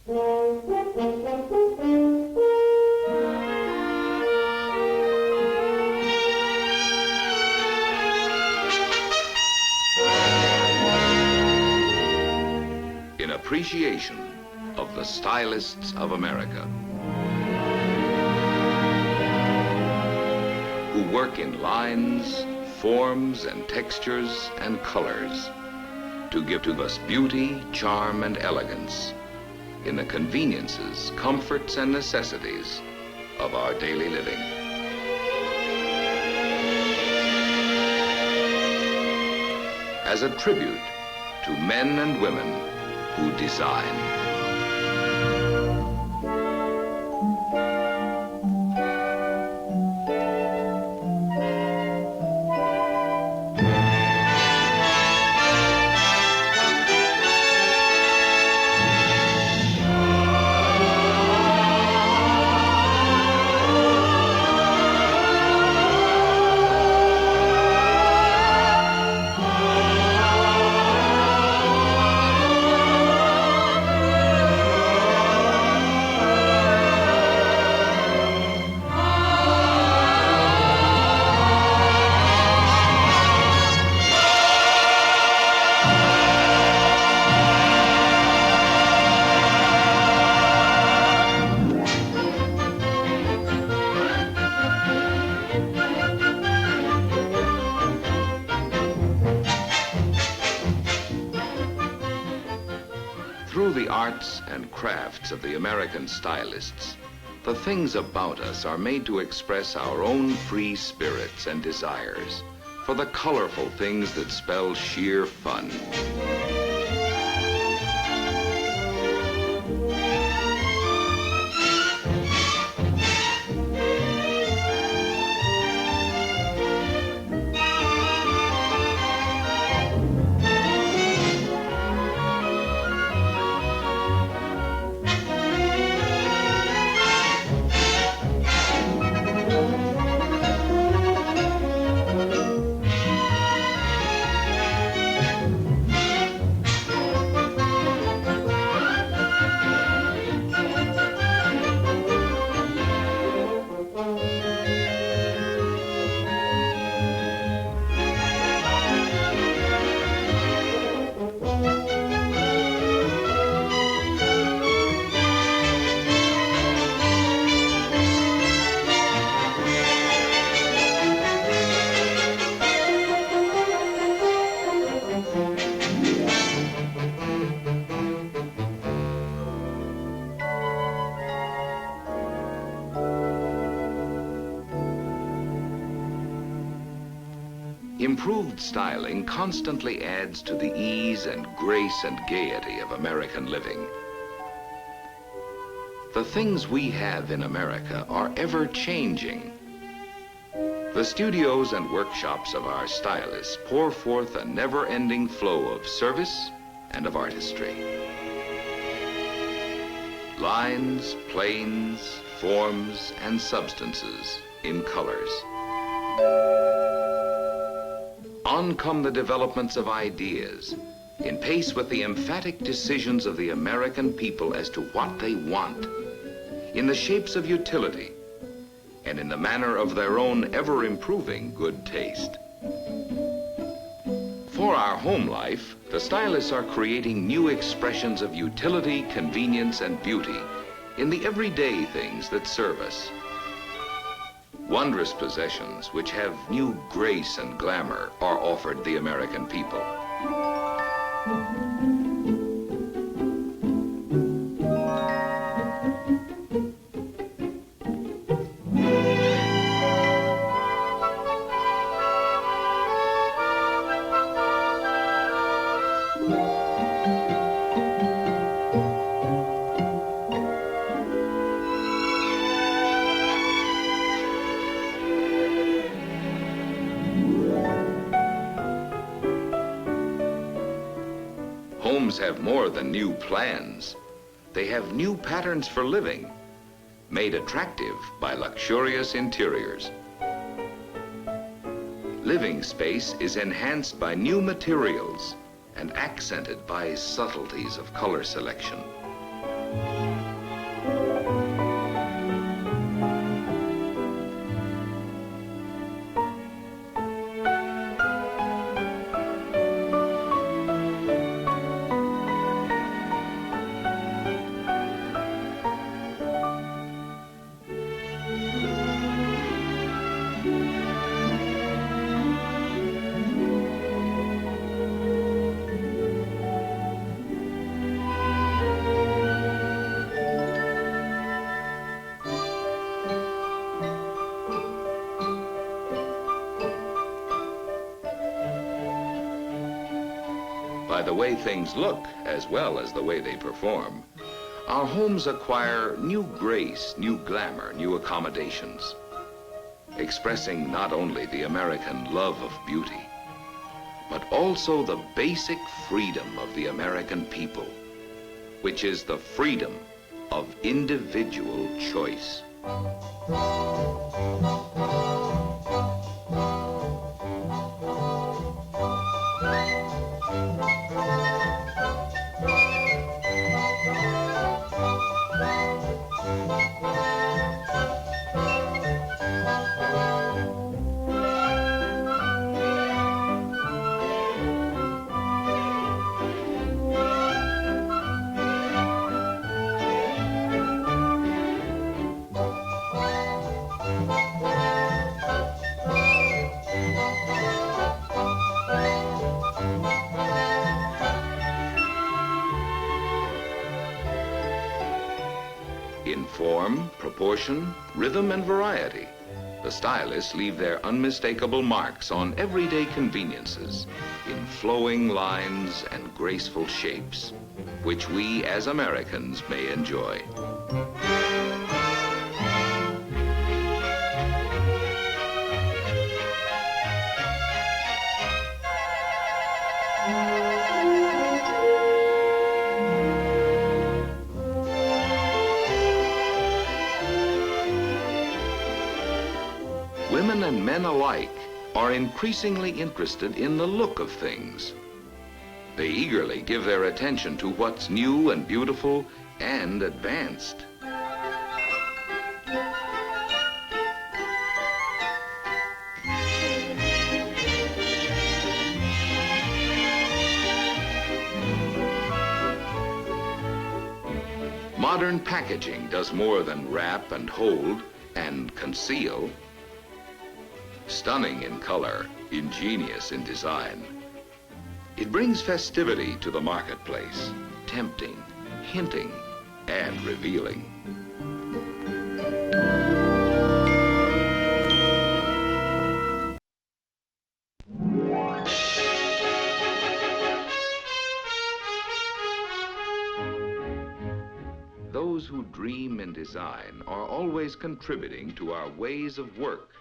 In appreciation of the stylists of America, who work in lines, forms, and textures and colors to give to us beauty, charm, and elegance in the conveniences, comforts, and necessities of our daily living. As a tribute to men and women who design. Through the arts and crafts of the American stylists, the things about us are made to express our own free spirits and desires for the colorful things that spell sheer fun. Improved styling constantly adds to the ease and grace and gaiety of American living. The things we have in America are ever changing. The studios and workshops of our stylists pour forth a never-ending flow of service and of artistry. Lines, planes, forms, and substances in colors. On come the developments of ideas, in pace with the emphatic decisions of the American people as to what they want, in the shapes of utility, and in the manner of their own ever-improving good taste. For our home life, the stylists are creating new expressions of utility, convenience, and beauty in the everyday things that serve us. Wondrous possessions which have new grace and glamour are offered the American people. Homes have more than new plans. They have new patterns for living, made attractive by luxurious interiors. Living space is enhanced by new materials and accented by subtleties of color selection. by the way things look as well as the way they perform, our homes acquire new grace, new glamour, new accommodations, expressing not only the American love of beauty, but also the basic freedom of the American people, which is the freedom of individual choice. In form, proportion, rhythm, and variety, the stylists leave their unmistakable marks on everyday conveniences in flowing lines and graceful shapes, which we as Americans may enjoy. Women and men alike are increasingly interested in the look of things. They eagerly give their attention to what's new and beautiful and advanced. Modern packaging does more than wrap and hold and conceal. Stunning in color, ingenious in design. It brings festivity to the marketplace, tempting, hinting, and revealing. Those who dream in design are always contributing to our ways of work.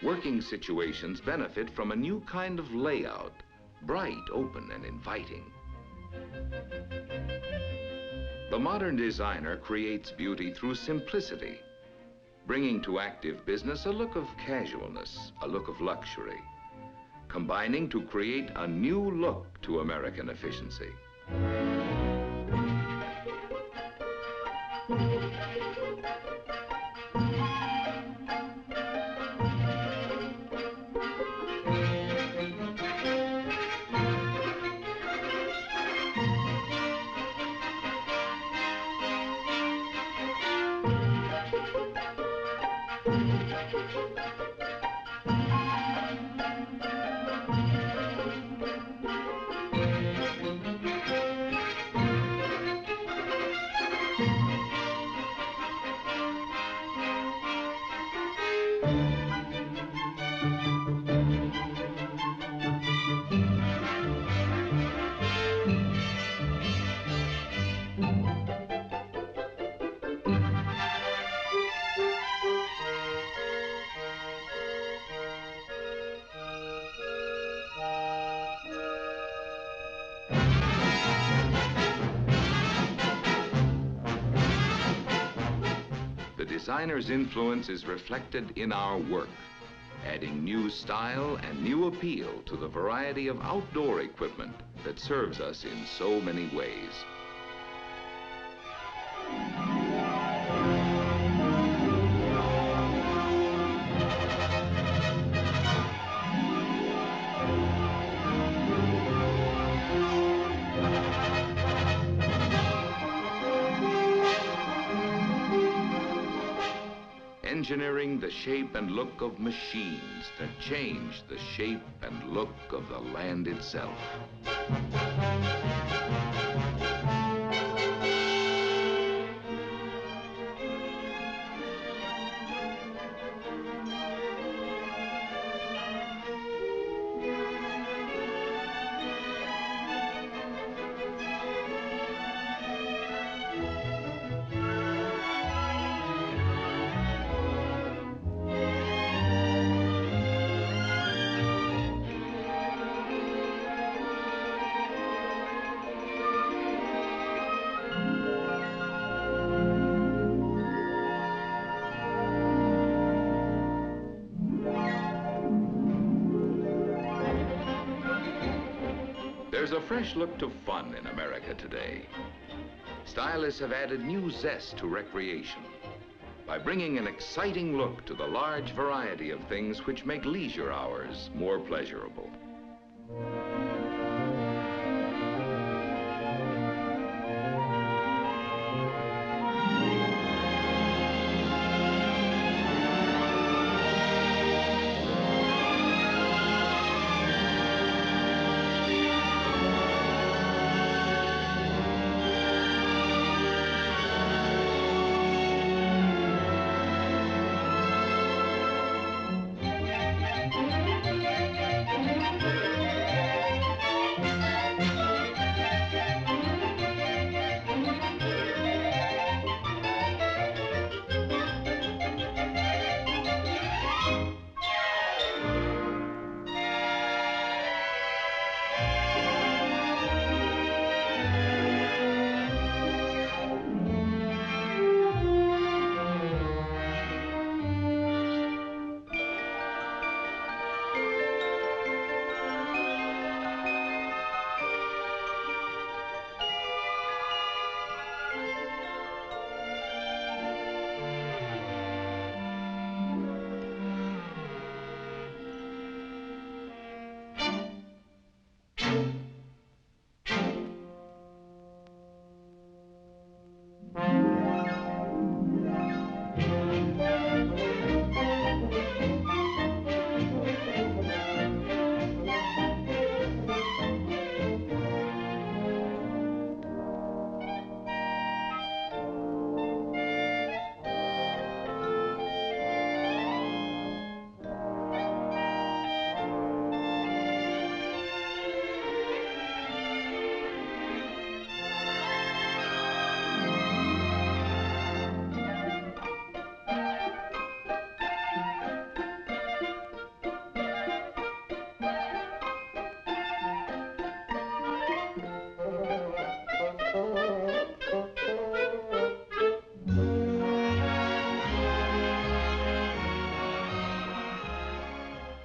Working situations benefit from a new kind of layout, bright, open, and inviting. The modern designer creates beauty through simplicity, bringing to active business a look of casualness, a look of luxury, combining to create a new look to American efficiency. The designer's influence is reflected in our work, adding new style and new appeal to the variety of outdoor equipment that serves us in so many ways. Engineering the shape and look of machines that change the shape and look of the land itself. There's a fresh look to fun in America today. Stylists have added new zest to recreation by bringing an exciting look to the large variety of things which make leisure hours more pleasurable.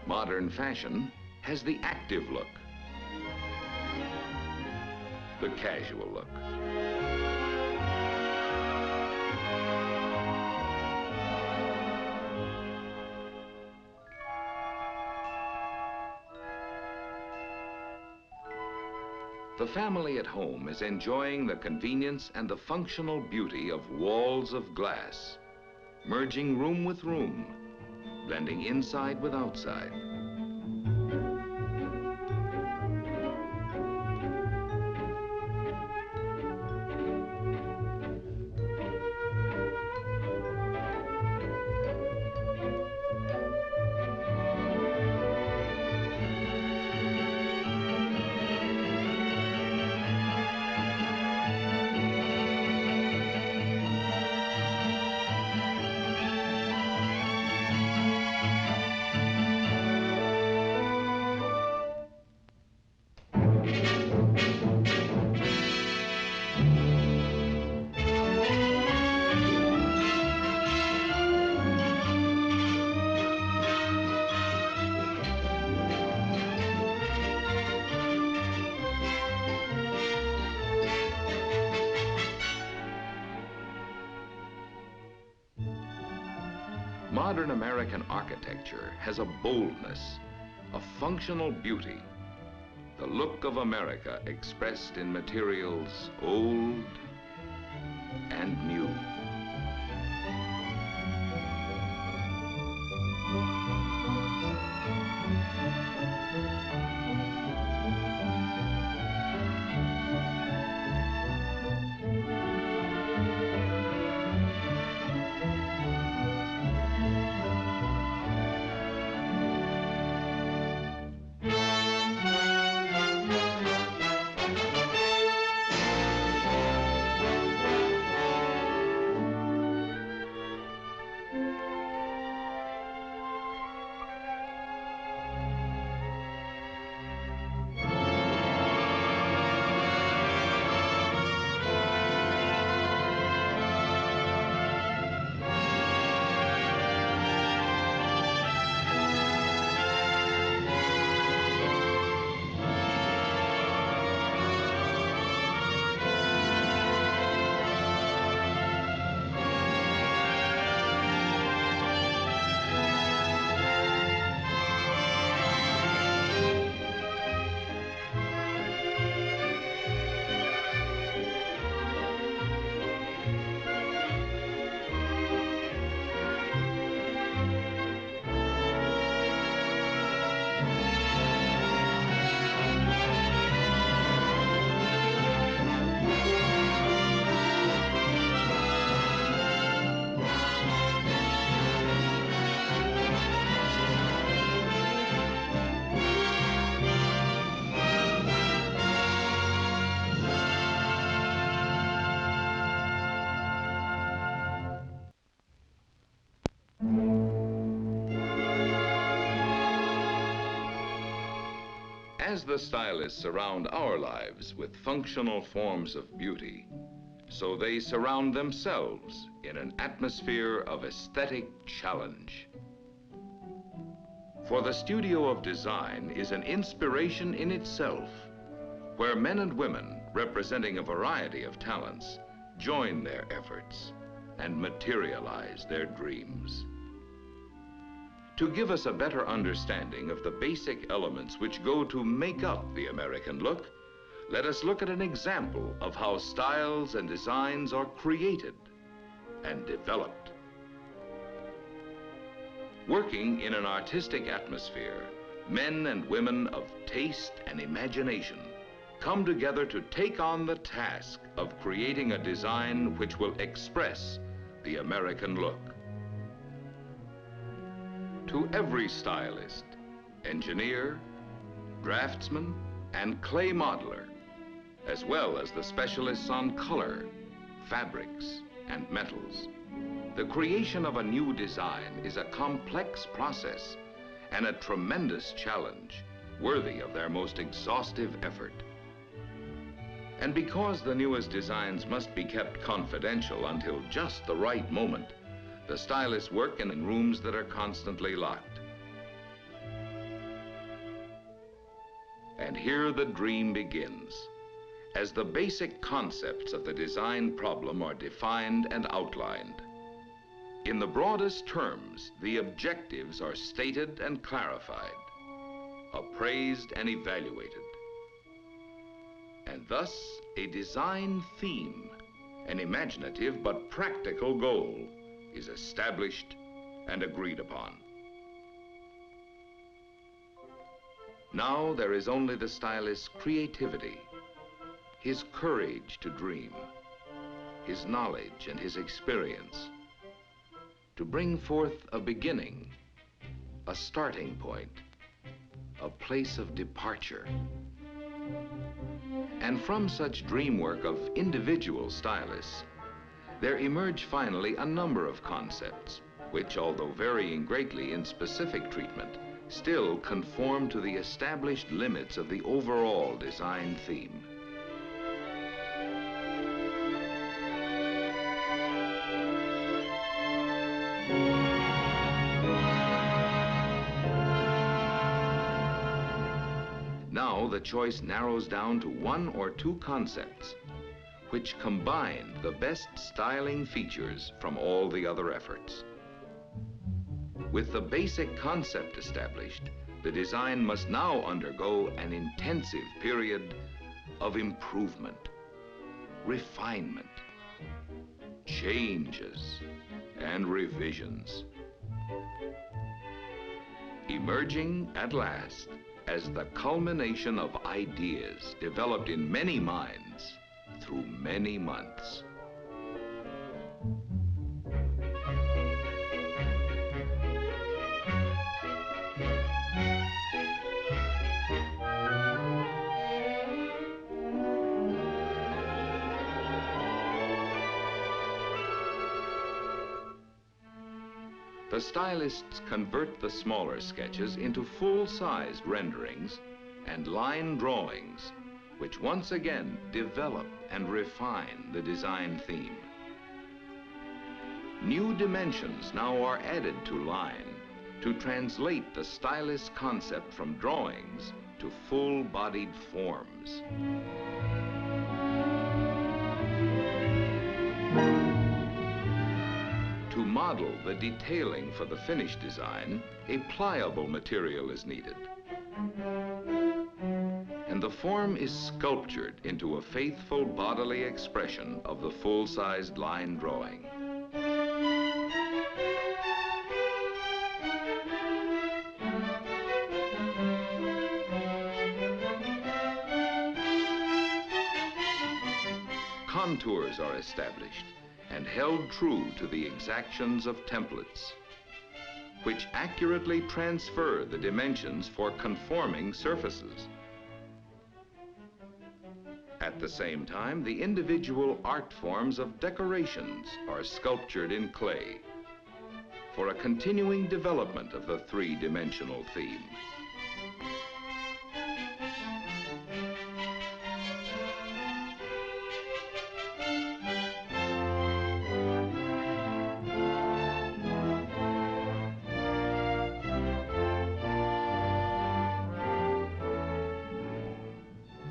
Modern fashion has the active look, the casual look. The family at home is enjoying the convenience and the functional beauty of walls of glass, merging room with room, blending inside with outside. Modern American architecture has a boldness, a functional beauty, the look of America expressed in materials old and new. As the stylists surround our lives with functional forms of beauty, so they surround themselves in an atmosphere of aesthetic challenge. For the studio of design is an inspiration in itself, where men and women representing a variety of talents join their efforts and materialize their dreams. To give us a better understanding of the basic elements which go to make up the American look, let us look at an example of how styles and designs are created and developed. Working in an artistic atmosphere, men and women of taste and imagination come together to take on the task of creating a design which will express the American look. To every stylist, engineer, draftsman, and clay modeler, as well as the specialists on color, fabrics, and metals, the creation of a new design is a complex process and a tremendous challenge worthy of their most exhaustive effort. And because the newest designs must be kept confidential until just the right moment, the stylists work in rooms that are constantly locked. And here the dream begins, as the basic concepts of the design problem are defined and outlined. In the broadest terms, the objectives are stated and clarified, appraised and evaluated. And thus, a design theme, an imaginative but practical goal, is established and agreed upon. Now there is only the stylist's creativity, his courage to dream, his knowledge and his experience, to bring forth a beginning, a starting point, a place of departure. And from such dream work of individual stylists, there emerge finally a number of concepts, which, although varying greatly in specific treatment, still conform to the established limits of the overall design theme. Now the choice narrows down to one or two concepts, which combine the best styling features from all the other efforts. With the basic concept established, the design must now undergo an intensive period of improvement, refinement, changes, and revisions. Emerging at last as the culmination of ideas developed in many minds through many months. The stylists convert the smaller sketches into full-sized renderings and line drawings, which once again develop and refine the design theme. New dimensions now are added to line to translate the stylist's concept from drawings to full-bodied forms. To model the detailing for the finished design, a pliable material is needed. And the form is sculptured into a faithful bodily expression of the full-sized line drawing. Contours are established and held true to the exactions of templates, which accurately transfer the dimensions for conforming surfaces. At the same time, the individual art forms of decorations are sculptured in clay for a continuing development of the three-dimensional theme.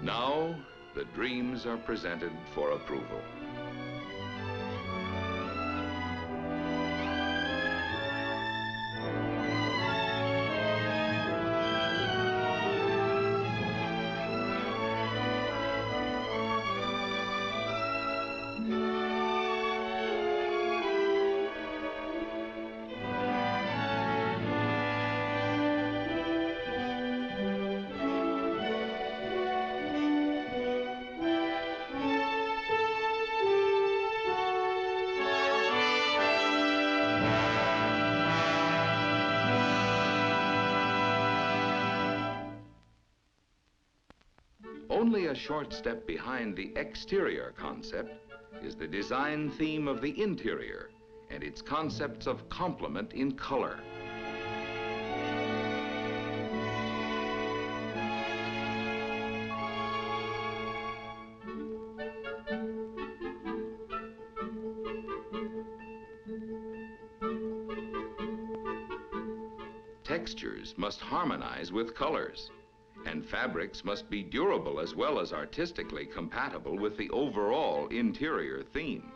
Now, the dreams are presented for approval. Only a short step behind the exterior concept is the design theme of the interior and its concepts of complement in color. Textures must harmonize with colors, and fabrics must be durable as well as artistically compatible with the overall interior theme.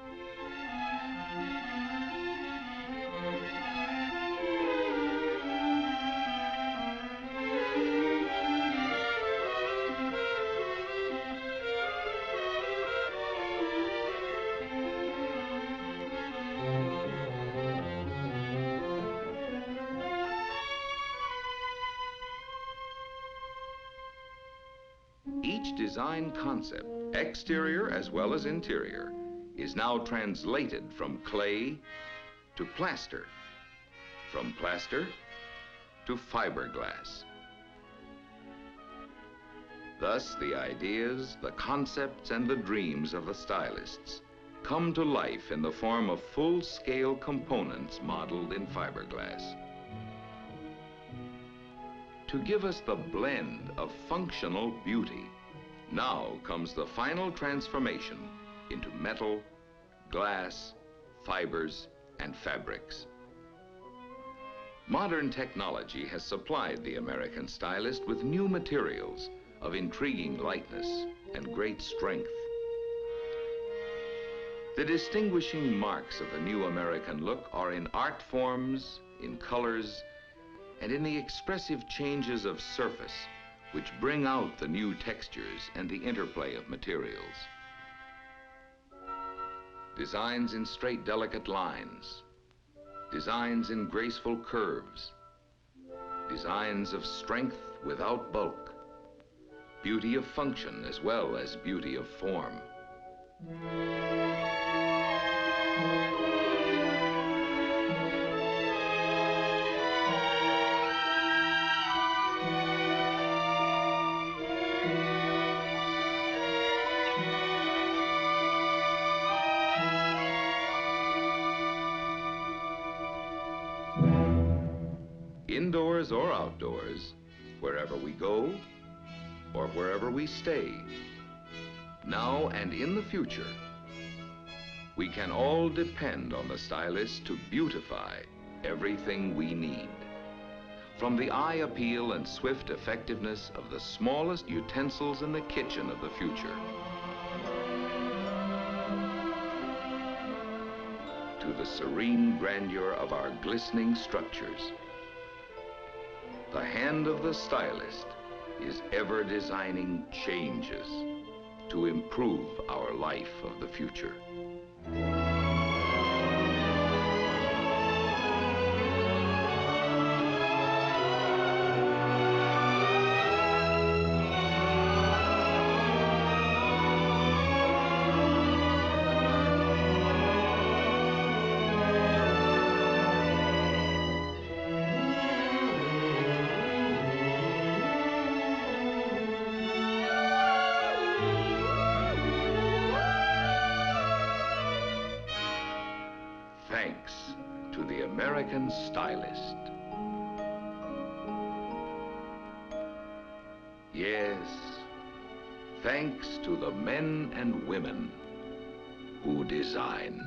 Each design concept, exterior as well as interior, is now translated from clay to plaster, from plaster to fiberglass. Thus, the ideas, the concepts, and the dreams of the stylists come to life in the form of full-scale components modeled in fiberglass. To give us the blend of functional beauty, now comes the final transformation into metal, glass, fibers, and fabrics. Modern technology has supplied the American stylist with new materials of intriguing lightness and great strength. The distinguishing marks of the new American look are in art forms, in colors, and in the expressive changes of surface which bring out the new textures and the interplay of materials. Designs in straight, delicate lines, designs in graceful curves, designs of strength without bulk, beauty of function as well as beauty of form. Indoors or outdoors, wherever we go or wherever we stay, now and in the future, we can all depend on the stylist to beautify everything we need. From the eye appeal and swift effectiveness of the smallest utensils in the kitchen of the future, to the serene grandeur of our glistening structures, the hand of the stylist is ever designing changes to improve our life of the future. Thanks to the American stylist. Yes, thanks to the men and women who design.